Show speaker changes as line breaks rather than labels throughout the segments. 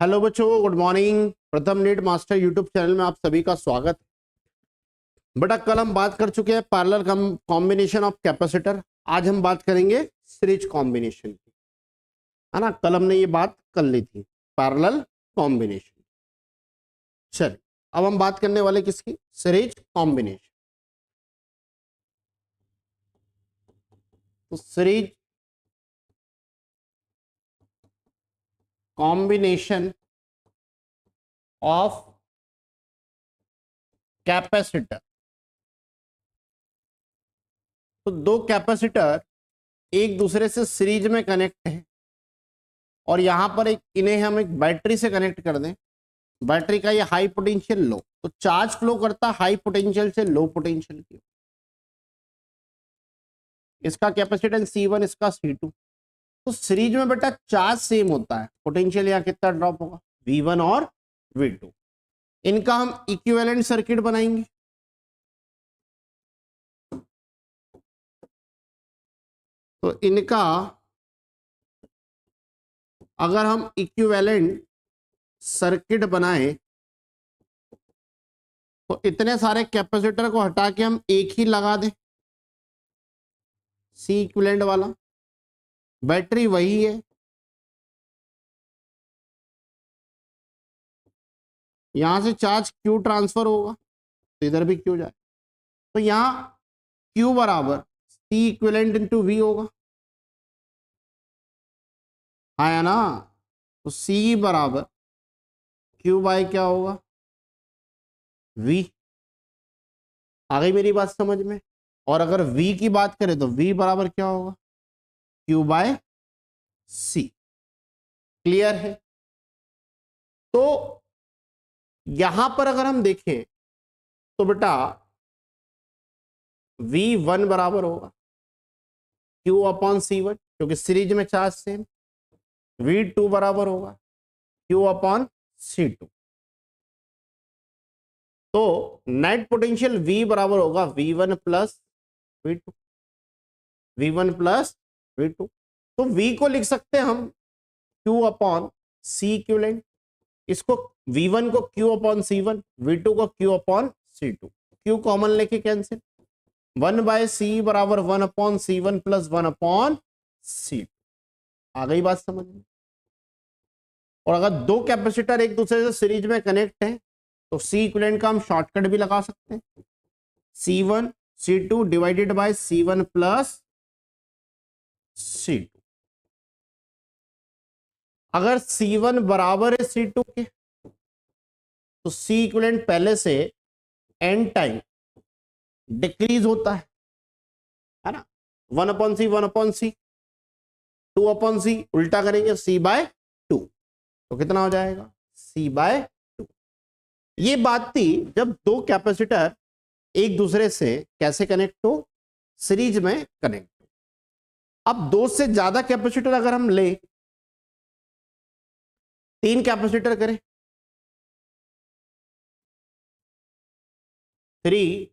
Hello बच्चों, good morning. प्रथम NEET master YouTube channel में आप सभी का स्वागत है। बेटा कल हम बात कर चुके हैं पैरेलल कॉम्बिनेशन ऑफ कैपेसिटर। आज हम बात करेंगे सीरीज कॉम्बिनेशन की, है ना। कल हमने ये बात कर ली थी, पैरेलल कॉम्बिनेशन। चलिए अब हम बात करने वाले किसकी, सीरीज कॉम्बिनेशन। तो सीरीज कॉम्बिनेशन ऑफ कैपेसिटर। तो दो कैपेसिटर एक दूसरे से सीरीज में कनेक्ट है और यहां पर इन्हें हम एक बैटरी से कनेक्ट कर दें। बैटरी का ये हाई पोटेंशियल लो, तो चार्ज फ्लो करता है हाई पोटेंशियल से लो पोटेंशियल की। इसका कैपेसिटेंस C1, इसका C2। तो सीरीज में बेटा चार्ज सेम होता है, पोटेंशियल यहाँ कितना ड्रॉप होगा, V1 और V2। इनका हम इक्विवेलेंट सर्किट बनाएंगे। तो इनका अगर हम इक्विवेलेंट सर्किट बनाएं तो इतने सारे कैपेसिटर को हटा के हम एक ही लगा दें, सी इक्विवेलेंट वाला। बैटरी वही है, यहां से चार्ज क्यू ट्रांसफर होगा तो इधर भी क्यू जाए। तो यहां क्यू बराबर सी इक्विवेलेंट इंटू वी होगा, आया ना। तो सी बराबर क्यू बाय क्या होगा, वी। आ गई मेरी बात समझ में। और अगर v की बात करें तो v बराबर क्या होगा, q बाय सी। क्लियर है। तो यहां पर अगर हम देखें तो बेटा v1 बराबर होगा q अपॉन C1, क्योंकि सीरीज में चार्ज सेम। v2 बराबर होगा q अपॉन C2। तो नेट पोटेंशियल v बराबर होगा v1 plus v2, v1 plus v2। तो v को लिख सकते हैं हम q अपॉन सी इक्विवेलेंट, इसको v1 को q अपॉन C1, v2 को q upon C2। q common लेके कैंसिल, 1 बाय सी बराबर 1 upon C1 plus 1 upon C2। आ गई बात समझ में। और अगर दो कैपेसिटर एक दूसरे से सीरीज में कनेक्ट है तो सी इक्विवेलेंट का हम शॉर्टकट भी लगा सकते हैं, C1 C2 divided by C1 plus C2। अगर C1 बराबर है C2 के तो सी इक्विवेलेंट पहले से n टाइम डिक्रीज होता है ना। 1 अपॉन सी 1 अपॉन सी, 2 अपॉन सी, उल्टा करेंगे c बाय 2, तो कितना हो जाएगा c बाय 2। ये बात थी जब दो कैपेसिटर एक दूसरे से कैसे कनेक्ट हो, सीरीज में कनेक्ट हो। अब दो से ज्यादा कैपेसिटर अगर हम ले, 3 कैपेसिटर करें, 3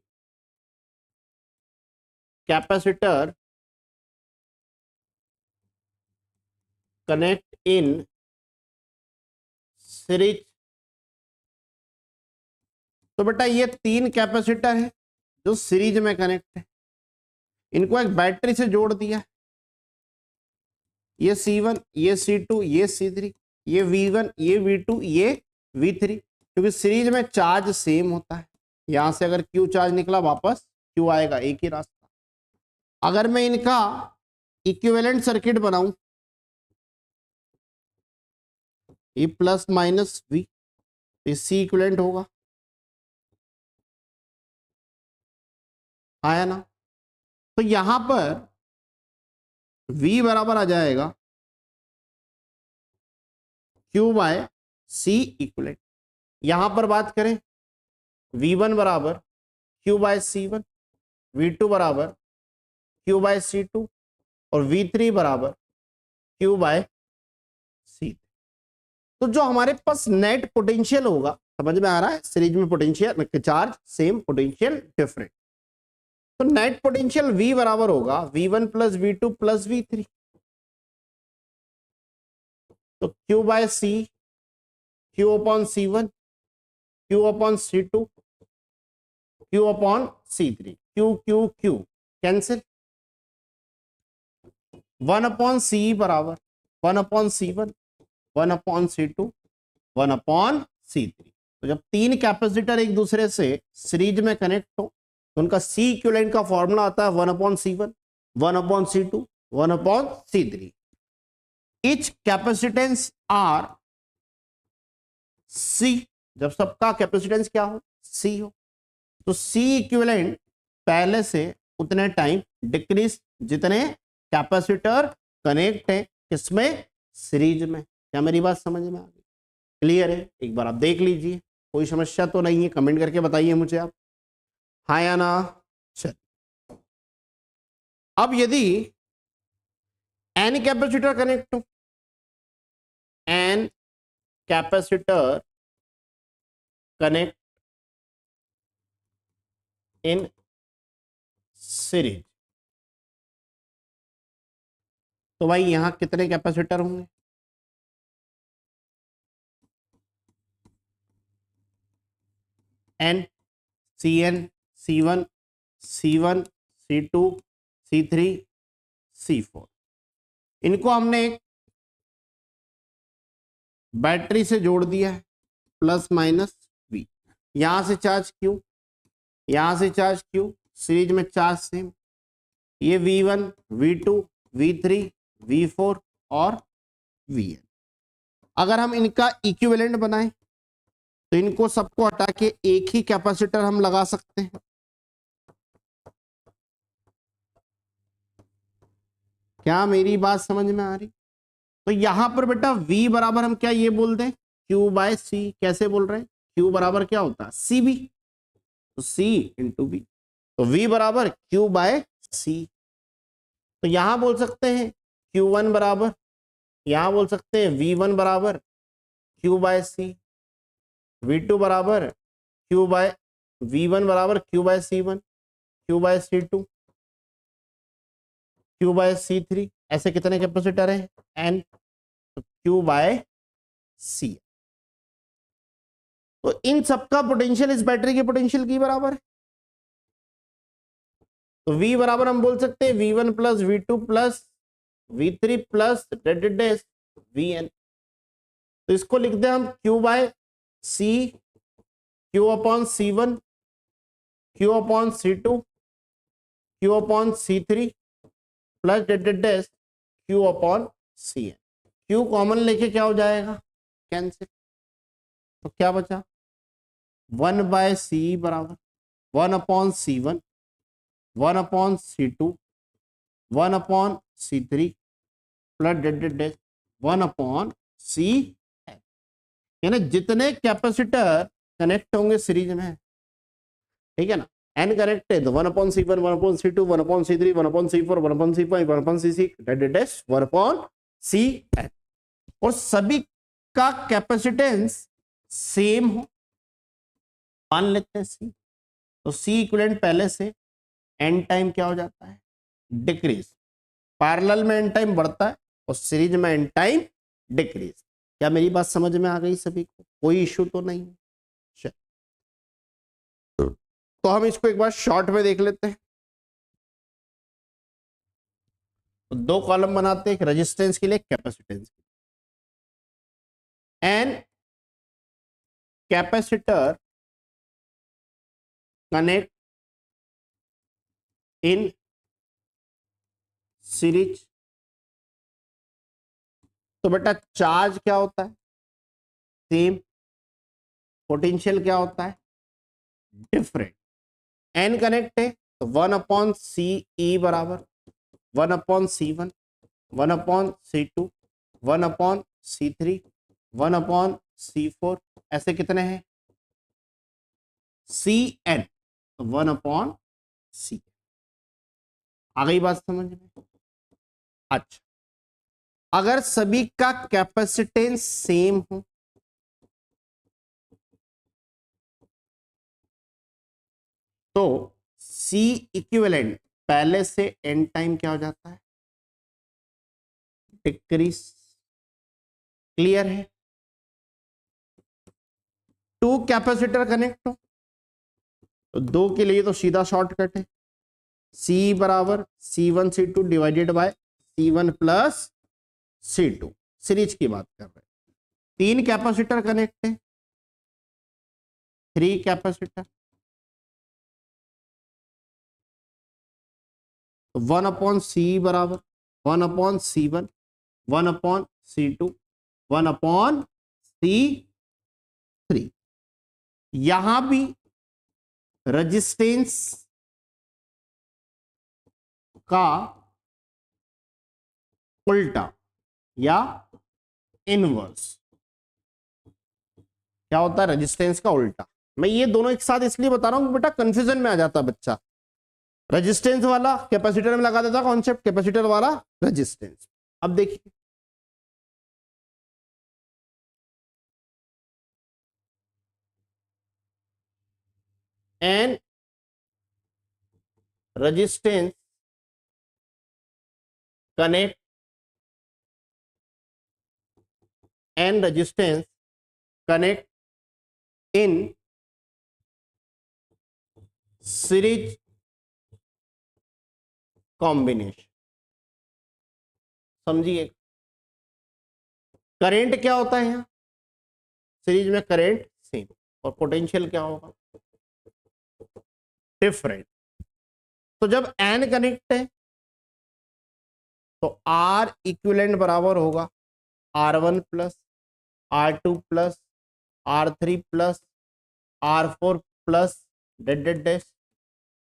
कैपेसिटर कनेक्ट इन सीरीज। तो बेटा ये 3 कैपेसिटर है जो सीरीज में कनेक्ट है, इनको एक बैटरी से जोड़ दिया। ये C1, ये C2, ये C3, ये V1, ये V2, ये V3, क्योंकि सीरीज में चार्ज सेम होता है। यहां से अगर Q चार्ज निकला वापस Q आएगा, एक ही रास्ता। अगर मैं इनका इक्विवेलेंट सर्किट बनाऊं, ये प्लस माइनस V, ये C इक्विवेलेंट होगा, आया ना। तो यहां पर V बराबर आ जाएगा Q बाय C इक्विवेलेंट। यहां पर बात करें V1 बराबर Q बाय C1, V2 बराबर Q बाय C2 और V3 बराबर Q बाय C। तो जो हमारे पास नेट पोटेंशियल होगा, समझ में आ रहा है, सीरीज में potential charge same, potential different. तो नेट पोटेंशियल V बराबर होगा V1 plus V2 plus V3। तो Q by C Q upon C1, Q upon C2, Q upon C3, Q Q Q cancel, 1 upon C बराबर 1 upon C1, 1 upon C2, 1 upon C3। तो जब तीन capacitor एक दूसरे से सीरीज में connect हो तो उनका सी इक्विवेलेंट का फॉर्मूला आता है 1 upon C1, 1 upon C2, 1 upon C3। Each capacitance are C, जब सबका कैपेसिटेंस क्या हो, C हो, तो C इक्विवेलेंट पहले से उतने टाइम डिक्रीज जितने कैपेसिटर कनेक्ट है किसमें, सीरीज में। क्या मेरी बात समझ में आ गई, क्लियर है? एक बार आप देख लीजिए, कोई समस्या तो नहीं है, कमेंट करके बताइए मुझे आप, हाँ या ना। चल, अब यदि एन कैपेसिटर कनेक्ट हो, n capacitor connect in series, तो भाई यहां कितने कैपेसिटर होंगे, N, Cn, C1, C1, C2, C3, C4। इनको हमने एक बैटरी से जोड़ दिया है, प्लस माइनस V, यहां से चार्ज Q, यहां से चार्ज Q, सीरीज में चार्ज सेम, ये V1, V2, V3, V4 और Vn। अगर हम इनका इक्विवेलेंट बनाएं तो इनको सबको हटा के एक ही कैपेसिटर हम लगा सकते हैं। क्या मेरी बात समझ में आ रही? तो यहां पर बेटा V बराबर हम क्या ये बोल दें, Q बाय C। कैसे बोल रहे हैं, Q बराबर क्या होता है, CB, तो C इंटू बी, तो V बराबर Q बाय C। तो यहां बोल सकते हैं Q1 बराबर, यहां बोल सकते हैं V1 बराबर Q बाय C, V2 बराबर Q बाय V1 बराबर Q by C1, Q by C2, Q by C3। ऐसे कितने कैपेसिटर हैं, N, तो Q बाय C। तो इन सबका पोटेंशियल इस बैटरी के पोटेंशियल की बराबर है। तो V बराबर हम बोल सकते हैं V1 plus V2 plus V3 plus dash Vn। तो इसको लिख दें हम Q by C, Q upon C1, Q upon C2, Q upon C3 plus dash Q upon Cn। Q common लेके क्या हो जाएगा, कैंसिल, तो क्या बचा, 1 बाय C बराबर 1 upon C1, 1 upon C2, 1 upon C3 plus dash 1 upon Cn। यानी जितने कैपेसिटर कनेक्ट होंगे सीरीज में, ठीक है ना, एन कनेक्ट है तो 1 upon C1, 1 upon C2, 1 upon C3, 1 upon C4, 1 upon C5, 1 upon C6 dash 1 upon Cn। और सभी का कैपेसिटेंस सेम हो, मान लेते हैं C, तो C इक्विवेलेंट पहले से एन टाइम क्या हो जाता है, डिक्रीज, पैरेलल में एन टाइम बढ़ता है और सीरीज में एन टाइम डिक्रीज। क्या मेरी बात समझ में आ गई सभी को, कोई इश्यू तो नहीं? तो हम इसको एक बार शॉर्ट में देख लेते हैं। तो दो कॉलम बनाते हैं, एक रेजिस्टेंस के लिए, कैपेसिटेंस के लिए। N capacitor connect in series, तो बेटा चार्ज क्या होता है, सेम, पोटेंशियल क्या होता है, डिफरेंट। एन कनेक्ट है तो 1 अपॉन सी ई बराबर 1 upon C1, 1 upon C2, 1 upon C3, 1 upon C4। ऐसे कितने हैं, Cn 1 अपॉन C। आ गई बात समझ में? अच्छा, अगर सभी का कैपेसिटेंस सेम हो तो C इक्विवेलेंट पहले से एन टाइम क्या हो जाता है, डिक्रीज। क्लियर है? टू कैपेसिटर कनेक्ट हो तो दो के लिए तो सीधा शॉर्टकट है, C बराबर C1 C2 divided by C1 plus C2, series की बात कर रहे हैं। तीन कैपेसिटर कनेक्ट है, 3 कैपेसिटर, 1/C बराबर 1/C1 1/C2 1/C3। यहां भी रेजिस्टेंस का उल्टा या इनवर्स, क्या होता है रेजिस्टेंस का उल्टा। मैं ये दोनों एक साथ इसलिए बता रहा हूं बेटा कंफ्यूजन में आ जाता बच्चा, रेजिस्टेंस वाला कैपेसिटर में लगा देता कॉन्सेप्ट, कैपेसिटर वाला रेजिस्टेंस। अब देखिए n resistance connect n resistance connect in series combination. समझिए करंट क्या होता है यहां सीरीज में, करंट सेम और पोटेंशियल क्या होगा डिफरेंट। तो जब एन कनेक्ट है तो आर इक्विवेलेंट बराबर होगा R1 plus R2 plus R3 plus R4 plus dead dead dash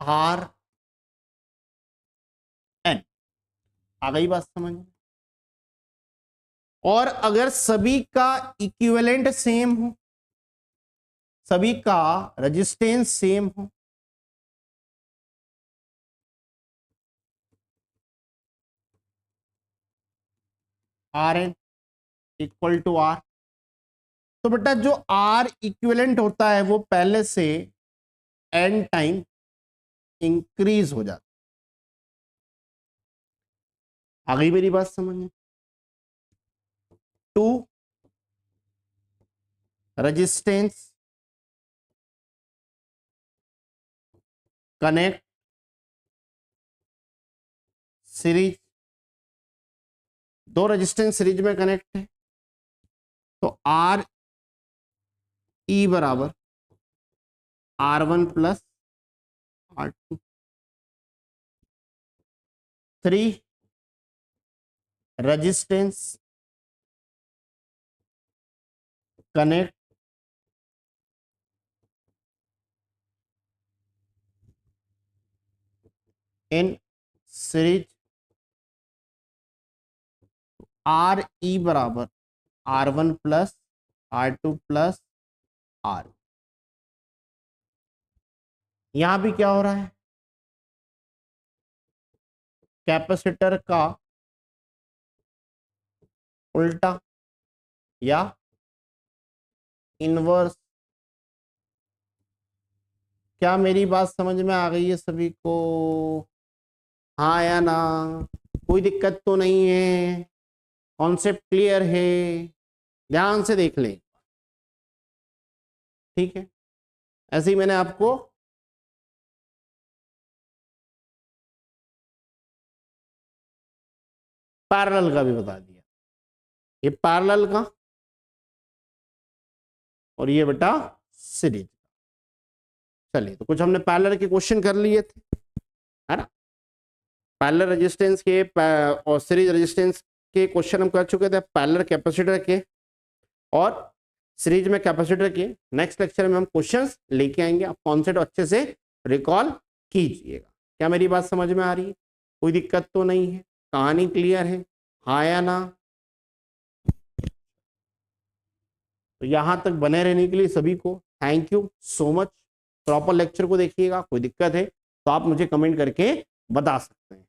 R N। आ गई बात समझ में। और अगर सभी का इक्विवेलेंट सेम हो, सभी का रेजिस्टेंस सेम हो, Rn इक्वल टू R, तो बेटा जो R इक्विवेलेंट होता है वो पहले से n टाइम इंक्रीज हो जाता। आ गई मेरी बात समझ में। टू रेजिस्टेंस कनेक्ट सीरीज, दो रेजिस्टेंस सीरीज में कनेक्ट है तो आर ई बराबर R1 plus R2। 3 resistance connect in series, R E बराबर R1 plus R2 plus R। यहां भी क्या हो रहा है, कैपेसिटर का उल्टा या इनवर्स। क्या मेरी बात समझ में आ गई है सभी को, हाँ या ना, कोई दिक्कत तो नहीं है, कॉन्सेप्ट क्लियर है, ध्यान से देख लें। ठीक है, ऐसे ही मैंने आपको पैरेलल का भी बता दिया, ये पैरेलल का और ये बेटा सीरीज। चलिए तो कुछ हमने पैरेलल के क्वेश्चन कर लिए थे, है ना। पैरेलल रेजिस्टेंस के और सीरीज रेजिस्टेंस के क्वेश्चन हम कर चुके थे, पैरेलल कैपेसिटर के और सीरीज में कैपेसिटर के। नेक्स्ट लेक्चर में हम क्वेश्चंस लेके आएंगे, आप कॉन्सेप्ट अच्छे से रिकॉल कीजिएगा। क्या मेरी बात समझ में आ रही है, कोई दिक्कत तो नहीं है, कहानी क्लियर है, हाँ या ना। तो यहां तक बने रहने के लिए सभी को thank you so much. Proper lecture को देखिएगा, कोई दिक्कत है तो आप मुझे कमेंट करके बता सकते हैं।